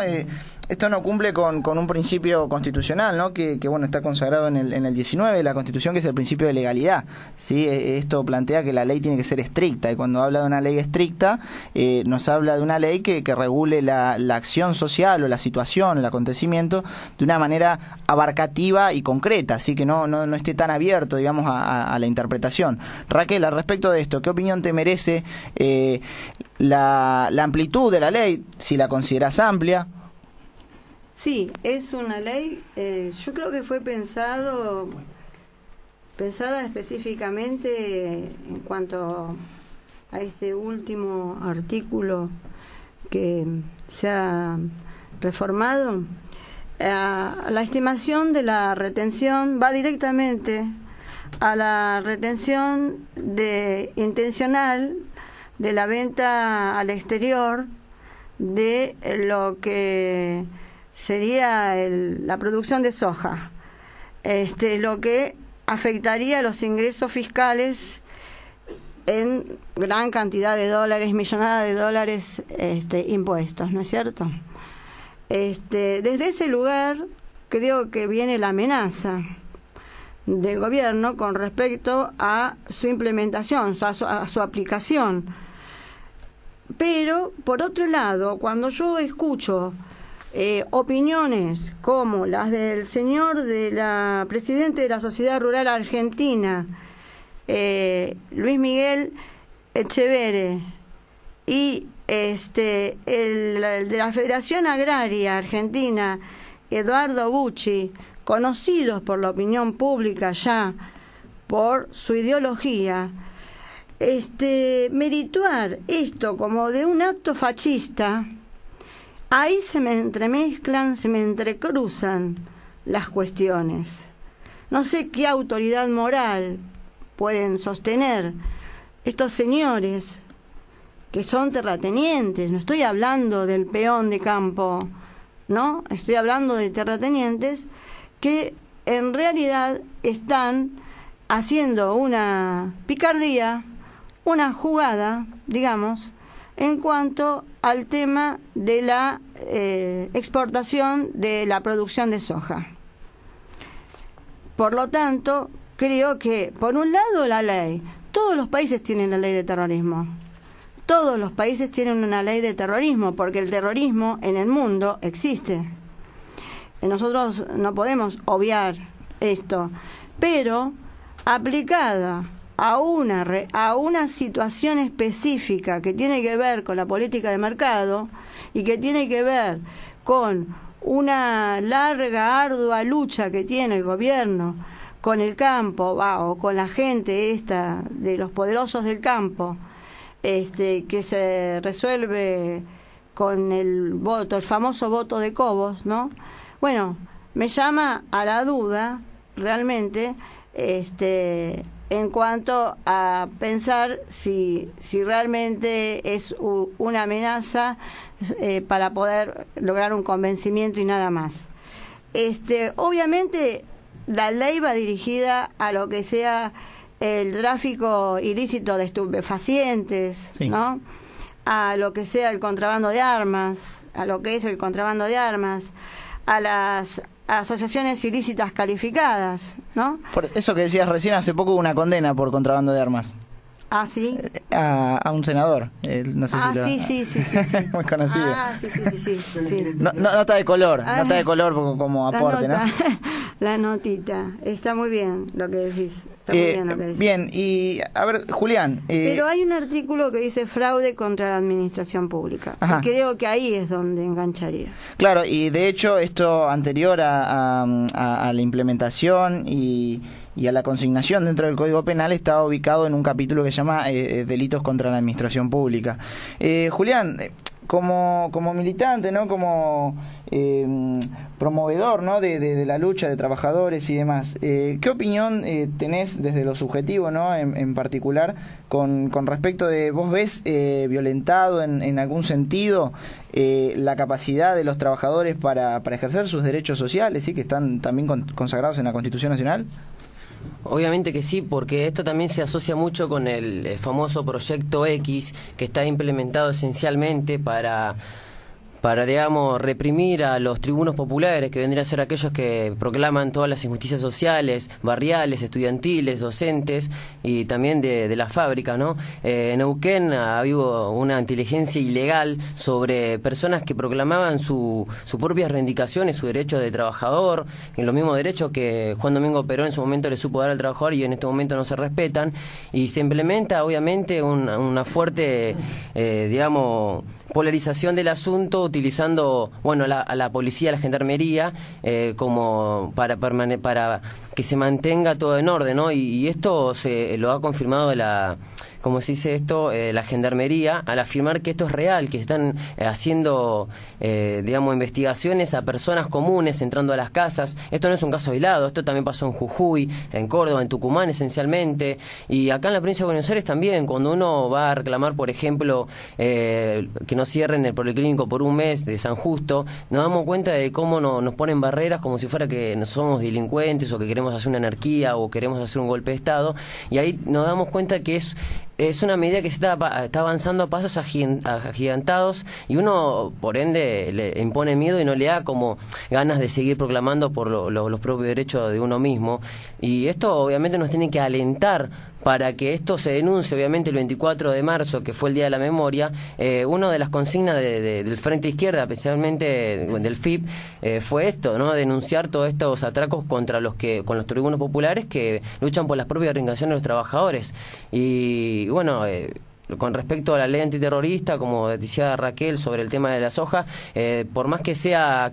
Esto no cumple con un principio constitucional, ¿no? Que bueno, está consagrado en el 19 de la Constitución, que es el principio de legalidad, ¿sí? Esto plantea que la ley tiene que ser estricta, y cuando habla de una ley estricta, nos habla de una ley que regule la acción social o la situación, el acontecimiento, de una manera abarcativa y concreta, así que no esté tan abierto, digamos, a la interpretación. Raquel, al respecto de esto, ¿qué opinión te merece la amplitud de la ley, si la consideras amplia? Sí, es una ley, yo creo que fue pensada específicamente en cuanto a este último artículo que se ha reformado, la estimación de la retención va directamente a la retención intencional de la venta al exterior de lo que sería la producción de soja, lo que afectaría los ingresos fiscales en gran cantidad de dólares, millonada de dólares impuestos, ¿no es cierto? Desde ese lugar creo que viene la amenaza del gobierno con respecto a su implementación, a su aplicación. Pero, por otro lado, cuando yo escucho opiniones como las del señor presidente de la Sociedad Rural Argentina, Luis Miguel Echeverre, y el de la Federación Agraria Argentina, Eduardo Bucci, conocidos por la opinión pública ya por su ideología, merituar esto como de un acto fascista, ahí se me entremezclan, se me entrecruzan las cuestiones. No sé qué autoridad moral pueden sostener estos señores que son terratenientes. No estoy hablando del peón de campo, ¿no? Estoy hablando de terratenientes que en realidad están haciendo una picardía, una jugada, digamos, en cuanto al tema de la exportación de la producción de soja. Por lo tanto, creo que, por un lado, la ley. Todos los países tienen la ley de terrorismo. Todos los países tienen una ley de terrorismo, porque el terrorismo en el mundo existe. Nosotros no podemos obviar esto, pero aplicada a una situación específica que tiene que ver con la política de mercado y que tiene que ver con una larga, ardua lucha que tiene el gobierno con el campo, o con la gente de los poderosos del campo, que se resuelve con el famoso voto de Cobos, ¿no? Bueno, me llama a la duda realmente en cuanto a pensar si realmente es una amenaza para poder lograr un convencimiento y nada más. Obviamente la ley va dirigida a lo que sea el tráfico ilícito de estupefacientes, sí, ¿no? A lo que sea el contrabando de armas, a lo que es el contrabando de armas, a las asociaciones ilícitas calificadas, ¿no? Por eso que decías recién, hace poco hubo una condena por contrabando de armas. Ah, sí. A un senador, no sé si sí. muy conocido. Sí. Nota de color, nota de color como aporte, ¿no? La notita, está muy bien lo que decís. Está muy bien lo que decís. Bien, y a ver, Julián. Pero hay un artículo que dice fraude contra la administración pública. Y creo que ahí es donde engancharía. Claro, y de hecho esto anterior a la implementación y a la consignación dentro del Código Penal está ubicado en un capítulo que se llama Delitos contra la Administración Pública. Julián, como militante, ¿no? Como promovedor, ¿no? de la lucha de trabajadores y demás, ¿qué opinión tenés desde lo subjetivo, ¿no? en particular con respecto de, vos ves violentado en algún sentido la capacidad de los trabajadores para ejercer sus derechos sociales, ¿sí? que están también consagrados en la Constitución Nacional? Obviamente que sí, porque esto también se asocia mucho con el famoso Proyecto X, que está implementado esencialmente para digamos, reprimir a los tribunos populares, que vendrían a ser aquellos que proclaman todas las injusticias sociales, barriales, estudiantiles, docentes y también de la fábrica, ¿no? En Neuquén ha habido una inteligencia ilegal sobre personas que proclamaban su propias reivindicaciones, su derecho de trabajador, en los mismos derechos que Juan Domingo Perón en su momento le supo dar al trabajador y en este momento no se respetan, y se implementa obviamente una fuerte, digamos, polarización del asunto, utilizando a la policía, a la gendarmería, como para se mantenga todo en orden, ¿no? Y esto se lo ha confirmado ¿cómo se dice esto? La Gendarmería, al afirmar que esto es real, que están haciendo, digamos, investigaciones a personas comunes entrando a las casas. Esto no es un caso aislado, esto también pasó en Jujuy, en Córdoba, en Tucumán esencialmente, y acá en la provincia de Buenos Aires también. Cuando uno va a reclamar, por ejemplo, que no cierren el policlínico por un mes de San Justo, nos damos cuenta de cómo nos ponen barreras como si fuera que somos delincuentes o que queremos hacer una anarquía o queremos hacer un golpe de Estado, y ahí nos damos cuenta que es una medida que se está avanzando a pasos agigantados, y uno, por ende, le impone miedo y no le da como ganas de seguir proclamando por los propios derechos de uno mismo. Y esto obviamente nos tiene que alentar para que esto se denuncie. Obviamente el 24 de marzo, que fue el Día de la Memoria, una de las consignas del Frente Izquierda, especialmente del FIP, fue esto, ¿no? Denunciar todos estos atracos con los tribunos populares que luchan por las propias reivindicaciones de los trabajadores. Y bueno, con respecto a la ley antiterrorista, como decía Raquel sobre el tema de la soja, por más que sea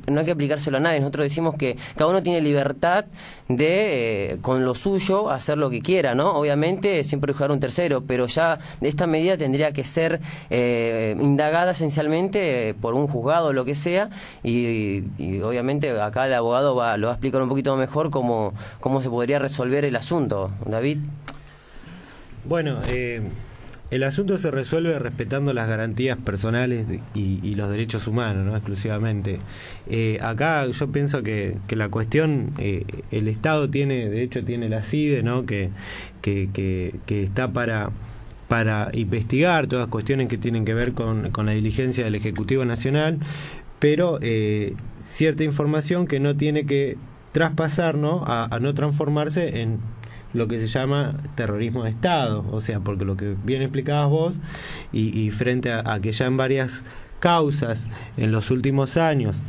no hay que aplicárselo a nadie. Nosotros decimos que cada uno tiene libertad de, con lo suyo, hacer lo que quiera, ¿no? Obviamente siempre juzgar a un tercero, pero ya esta medida tendría que ser indagada esencialmente por un juzgado o lo que sea, y obviamente acá el abogado lo va a explicar un poquito mejor cómo se podría resolver el asunto. David. Bueno, el asunto se resuelve respetando las garantías personales y los derechos humanos, ¿no? Exclusivamente. Acá yo pienso que la cuestión, el Estado tiene la CIDE, ¿no? Que está para investigar todas las cuestiones que tienen que ver con la diligencia del Ejecutivo Nacional, pero cierta información que no tiene que traspasar, ¿no? A no transformarse en lo que se llama terrorismo de Estado, o sea, porque lo que bien explicabas vos, y frente a que ya en varias causas en los últimos años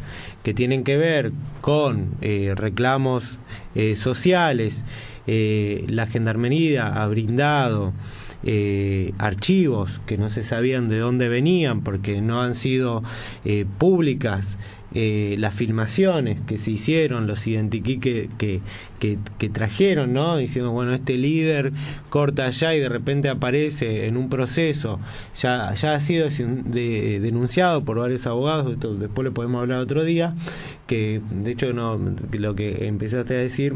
que tienen que ver con reclamos sociales, la Gendarmería ha brindado archivos que no se sabían de dónde venían porque no han sido públicas, las filmaciones que se hicieron, los identikit que trajeron, ¿no? Diciendo, bueno, este líder corta allá y de repente aparece en un proceso, ya ha sido denunciado por varios abogados. Esto después le podemos hablar otro día, que de hecho lo que empezaste a decir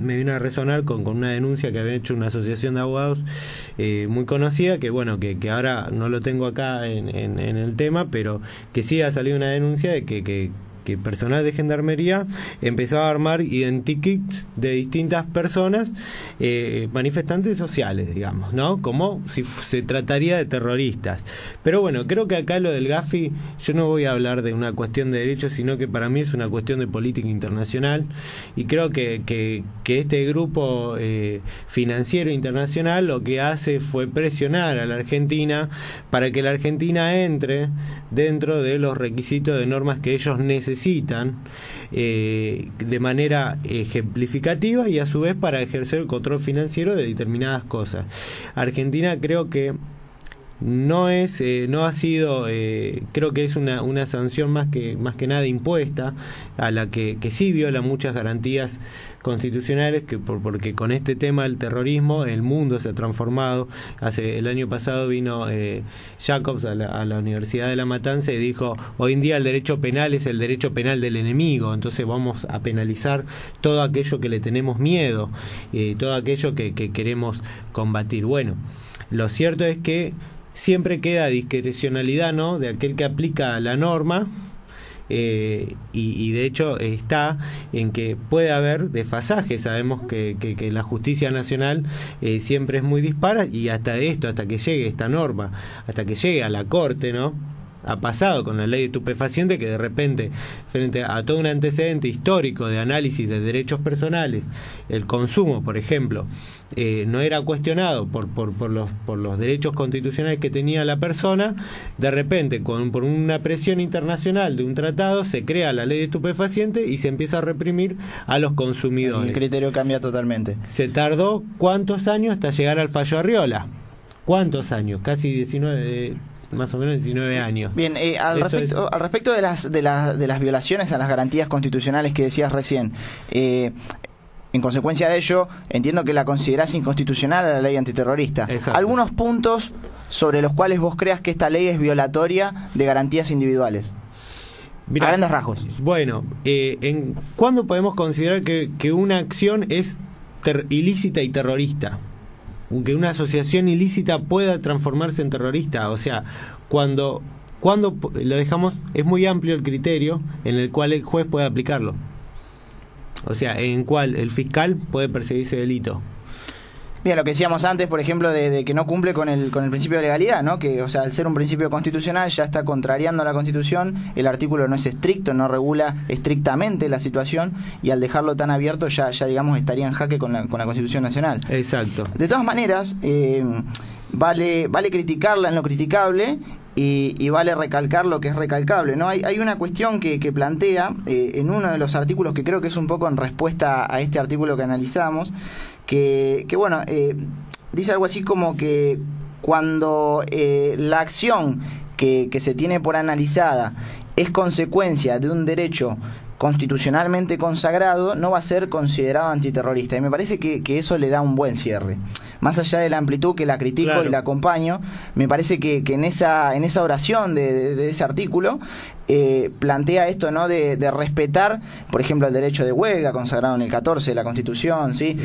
me vino a resonar con una denuncia que había hecho una asociación de abogados muy conocida, que bueno, que ahora no lo tengo acá en el tema, pero que sí ha salido una denuncia de que personal de Gendarmería empezaba a armar identikits de distintas personas, manifestantes sociales, digamos, ¿no? Como si se trataría de terroristas. Pero bueno, creo que acá lo del Gafi, yo no voy a hablar de una cuestión de derechos, sino que para mí es una cuestión de política internacional, y creo que este grupo financiero internacional lo que hace fue presionar a la Argentina para que la Argentina entre dentro de los requisitos de normas que ellos necesitan de manera ejemplificativa, y a su vez para ejercer el control financiero de determinadas cosas. Argentina creo que no ha sido, creo que es una sanción más que nada impuesta, a la que sí viola muchas garantías constitucionales, porque con este tema del terrorismo el mundo se ha transformado. El año pasado vino Jacobs a la Universidad de La Matanza y dijo, hoy en día el derecho penal es el derecho penal del enemigo, entonces vamos a penalizar todo aquello que le tenemos miedo, todo aquello que queremos combatir. Bueno, lo cierto es que siempre queda discrecionalidad, ¿no?, de aquel que aplica la norma, y de hecho está en que puede haber desfasaje. Sabemos que la justicia nacional siempre es muy dispara, y hasta que llegue esta norma, hasta que llegue a la Corte, ¿no? Ha pasado con la ley de estupefacientes, que de repente, frente a todo un antecedente histórico de análisis de derechos personales, el consumo, por ejemplo, no era cuestionado por los derechos constitucionales que tenía la persona. De repente, por una presión internacional de un tratado, se crea la ley de estupefacientes y se empieza a reprimir a los consumidores. El criterio cambia totalmente. Se tardó ¿cuántos años hasta llegar al fallo Arriola? ¿Cuántos años? Casi 19... más o menos 19 años. Bien, al respecto de las violaciones a las garantías constitucionales que decías recién, en consecuencia de ello, entiendo que la considerás inconstitucional a la ley antiterrorista. Exacto. Algunos puntos sobre los cuales vos creas que esta ley es violatoria de garantías individuales. Mirá, a grandes rasgos. Bueno, ¿cuándo podemos considerar que una acción es ilícita y terrorista? Que una asociación ilícita pueda transformarse en terrorista. O sea, cuando lo dejamos, es muy amplio el criterio en el cual el juez puede aplicarlo. O sea, en cual el fiscal puede perseguir ese delito. Bien, lo que decíamos antes, por ejemplo, de que no cumple con el principio de legalidad, ¿no? Que, o sea, al ser un principio constitucional ya está contrariando la Constitución, el artículo no es estricto, no regula estrictamente la situación, y al dejarlo tan abierto ya digamos, estaría en jaque con la Constitución Nacional. Exacto. De todas maneras, vale criticarla en lo criticable y vale recalcar lo que es recalcable, ¿no? Hay una cuestión que plantea en uno de los artículos, que creo que es un poco en respuesta a este artículo que analizamos, que bueno, dice algo así como que cuando la acción que se tiene por analizada es consecuencia de un derecho constitucionalmente consagrado, no va a ser considerado antiterrorista. Y me parece que eso le da un buen cierre. Más allá de la amplitud que la critico, claro, y la acompaño, me parece que en esa oración de ese artículo plantea esto, ¿no? De respetar, por ejemplo, el derecho de huelga consagrado en el 14 de la Constitución, ¿sí?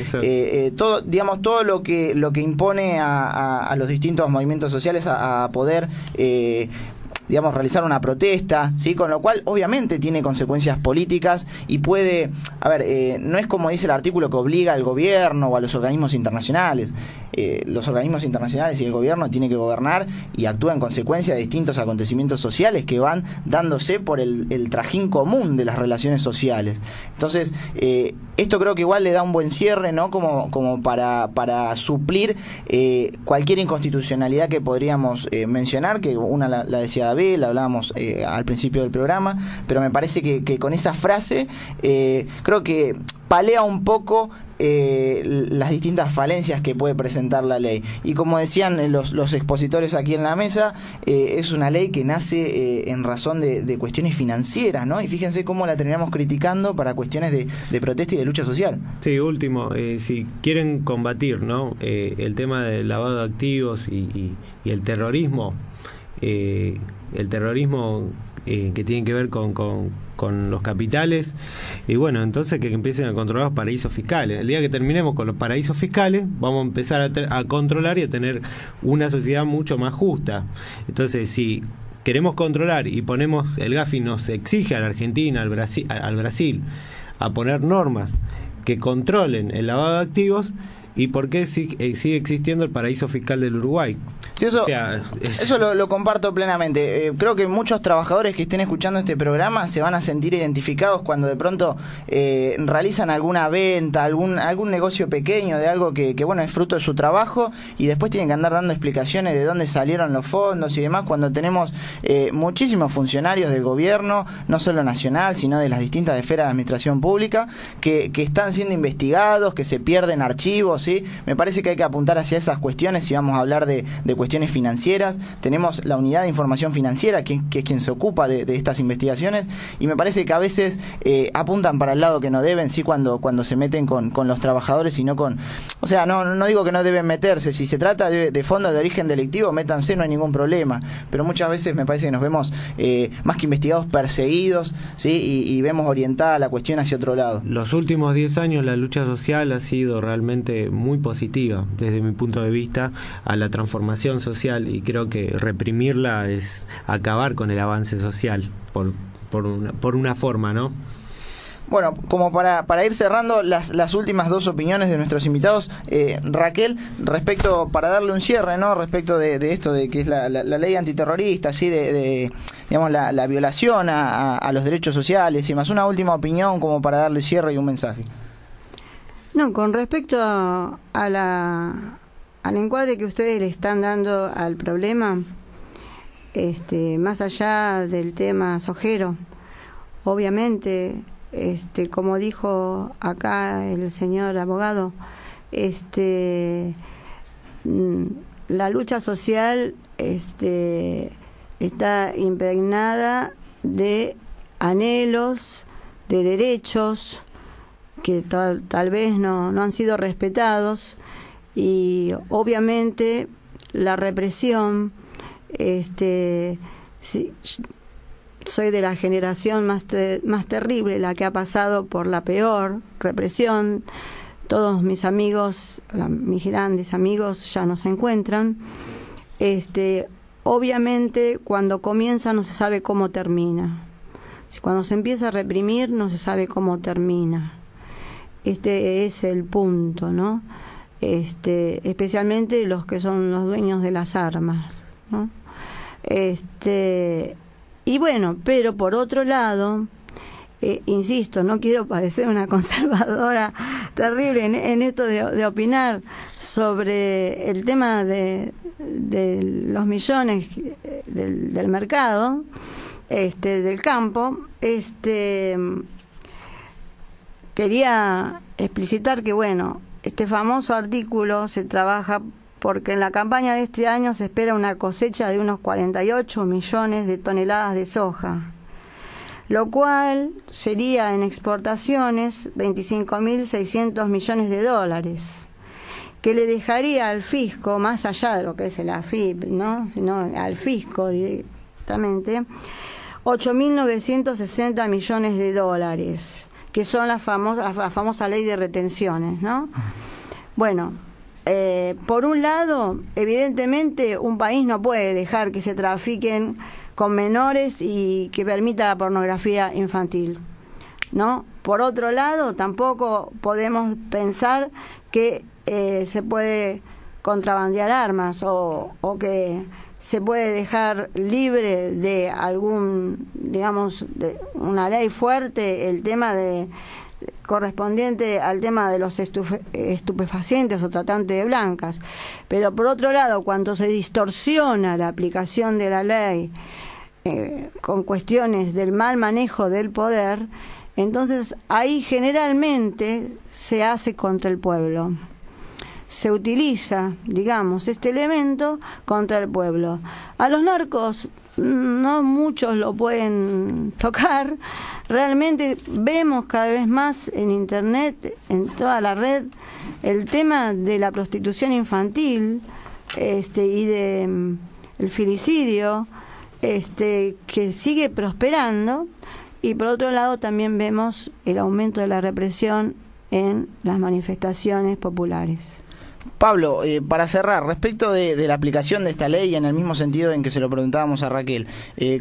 Todo lo que impone a los distintos movimientos sociales a poder realizar una protesta, ¿sí? Con lo cual obviamente tiene consecuencias políticas y puede, no es como dice el artículo que obliga al gobierno o a los organismos internacionales. Los organismos internacionales y el gobierno tienen que gobernar y actúan en consecuencia de distintos acontecimientos sociales que van dándose por el trajín común de las relaciones sociales. Entonces, esto creo que igual le da un buen cierre, ¿no? Como para suplir cualquier inconstitucionalidad que podríamos mencionar, que una la decía David, la hablábamos al principio del programa, pero me parece que con esa frase creo que palea un poco las distintas falencias que puede presentar la ley. Y como decían los expositores aquí en la mesa, es una ley que nace en razón de cuestiones financieras, ¿no? Y fíjense cómo la terminamos criticando para cuestiones de protesta y de lucha social. Sí, último, si quieren combatir, ¿no? El tema del lavado de activos y el terrorismo, que tiene que ver con los capitales, y bueno, entonces que empiecen a controlar los paraísos fiscales. El día que terminemos con los paraísos fiscales, vamos a empezar a controlar y a tener una sociedad mucho más justa. Entonces, si queremos controlar y ponemos, el Gafi nos exige a la Argentina, al Brasil, a poner normas que controlen el lavado de activos, ¿y por qué sigue existiendo el paraíso fiscal del Uruguay? Sí, eso lo comparto plenamente. Creo que muchos trabajadores que estén escuchando este programa se van a sentir identificados cuando de pronto realizan alguna venta, algún negocio pequeño de algo que bueno, es fruto de su trabajo, y después tienen que andar dando explicaciones de dónde salieron los fondos y demás, cuando tenemos muchísimos funcionarios del gobierno, no solo nacional, sino de las distintas esferas de administración pública, que están siendo investigados, que se pierden archivos, ¿sí? Me parece que hay que apuntar hacia esas cuestiones si vamos a hablar de cuestiones financieras. Tenemos la unidad de información financiera que es quien se ocupa de estas investigaciones, y me parece que a veces apuntan para el lado que no deben, sí, cuando se meten con los trabajadores y no con... O sea, no digo que no deben meterse, si se trata de fondos de origen delictivo, métanse, no hay ningún problema, pero muchas veces me parece que nos vemos más que investigados, perseguidos, ¿sí? Y vemos orientada la cuestión hacia otro lado. Los últimos 10 años la lucha social ha sido realmente muy positiva desde mi punto de vista a la transformación social, y creo que reprimirla es acabar con el avance social por una forma, ¿no? Bueno, como para ir cerrando las últimas dos opiniones de nuestros invitados, Raquel, para darle un cierre, ¿no? Respecto de esto de que es la ley antiterrorista, ¿sí? Digamos, la violación a los derechos sociales y más, una última opinión como para darle cierre y un mensaje. No, con respecto al encuadre que ustedes le están dando al problema, más allá del tema sojero, obviamente, como dijo acá el señor abogado, la lucha social está impregnada de anhelos, de derechos que tal vez no han sido respetados, y obviamente la represión, sí, soy de la generación más terrible, la que ha pasado por la peor represión. Todos mis amigos, mis grandes amigos ya no se encuentran. Obviamente cuando comienza no se sabe cómo termina. Cuando se empieza a reprimir no se sabe cómo termina. Este es el punto, ¿no? Especialmente los que son los dueños de las armas, ¿no? Y bueno, pero por otro lado, insisto, no quiero parecer una conservadora terrible en esto de opinar sobre el tema de los millones del mercado, del campo. Quería explicitar que, bueno, este famoso artículo se trabaja porque en la campaña de este año se espera una cosecha de unos 48 millones de toneladas de soja, lo cual sería en exportaciones 25.600 millones de dólares, que le dejaría al fisco, más allá de lo que es el AFIP, ¿no?, sino al fisco directamente, 8.960 millones de dólares, que son la famosa ley de retenciones, ¿no? Bueno, por un lado, evidentemente un país no puede dejar que se trafiquen con menores y que permita la pornografía infantil, ¿no? Por otro lado, tampoco podemos pensar que se puede contrabandear armas o que se puede dejar libre de algún, digamos, de una ley fuerte el tema correspondiente al tema de los estupefacientes o tratantes de blancas. Pero por otro lado, cuando se distorsiona la aplicación de la ley con cuestiones del mal manejo del poder, entonces ahí generalmente se hace contra el pueblo. Se utiliza, digamos, este elemento contra el pueblo. A los narcos no muchos lo pueden tocar. Realmente vemos cada vez más en internet, en toda la red, el tema de la prostitución infantil y de el filicidio, que sigue prosperando, y por otro lado también vemos el aumento de la represión en las manifestaciones populares. Pablo, para cerrar, respecto de la aplicación de esta ley, en el mismo sentido en que se lo preguntábamos a Raquel,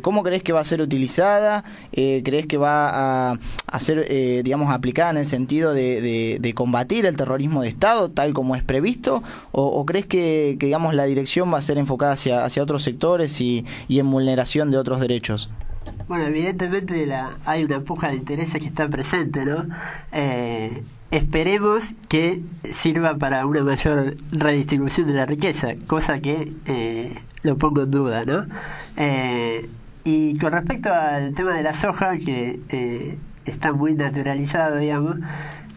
¿cómo crees que va a ser utilizada? ¿Crees que va a ser, digamos, aplicada en el sentido de combatir el terrorismo de Estado, tal como es previsto? ¿O crees que, digamos, la dirección va a ser enfocada hacia otros sectores y en vulneración de otros derechos? Bueno, evidentemente hay una puja de intereses que está presente, ¿no? Esperemos que sirva para una mayor redistribución de la riqueza, cosa que lo pongo en duda, ¿no? Y con respecto al tema de la soja, que está muy naturalizado, digamos,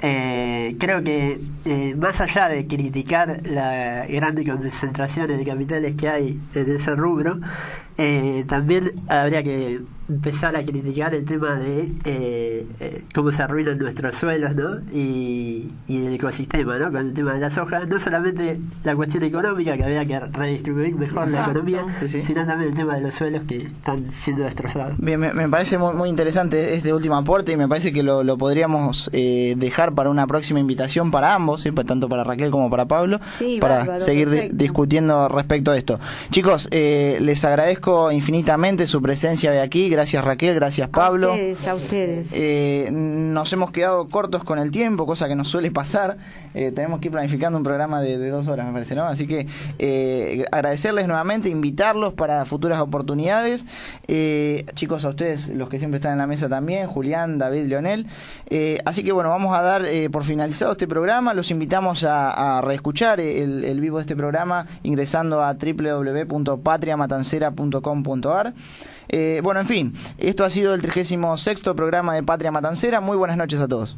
creo que más allá de criticar la grandes concentraciones de capitales que hay en ese rubro, también habría que empezar a criticar el tema de cómo se arruinan nuestros suelos, ¿no? Y el ecosistema, ¿no? Con el tema de la soja, no solamente la cuestión económica, que habría que redistribuir mejor la economía, sino también el tema de los suelos que están siendo destrozados. Bien, me parece muy interesante este último aporte, y me parece que lo podríamos dejar para una próxima invitación para ambos, ¿sí? Tanto para Raquel como para Pablo, para bárbaro, seguir discutiendo respecto a esto. Chicos, les agradezco infinitamente su presencia hoy aquí. Gracias Raquel, gracias Pablo. A ustedes. Nos hemos quedado cortos con el tiempo, cosa que nos suele pasar. Tenemos que ir planificando un programa de 2 horas, me parece, ¿no? Así que agradecerles nuevamente, invitarlos para futuras oportunidades. Chicos, a ustedes, los que siempre están en la mesa también, Julián, David, Leonel. Así que bueno, vamos a dar por finalizado este programa. Los invitamos a reescuchar el vivo de este programa ingresando a www.patriamatancera.com.ar. Bueno, en fin, esto ha sido el 36º programa de Patria Matancera. Muy buenas noches a todos.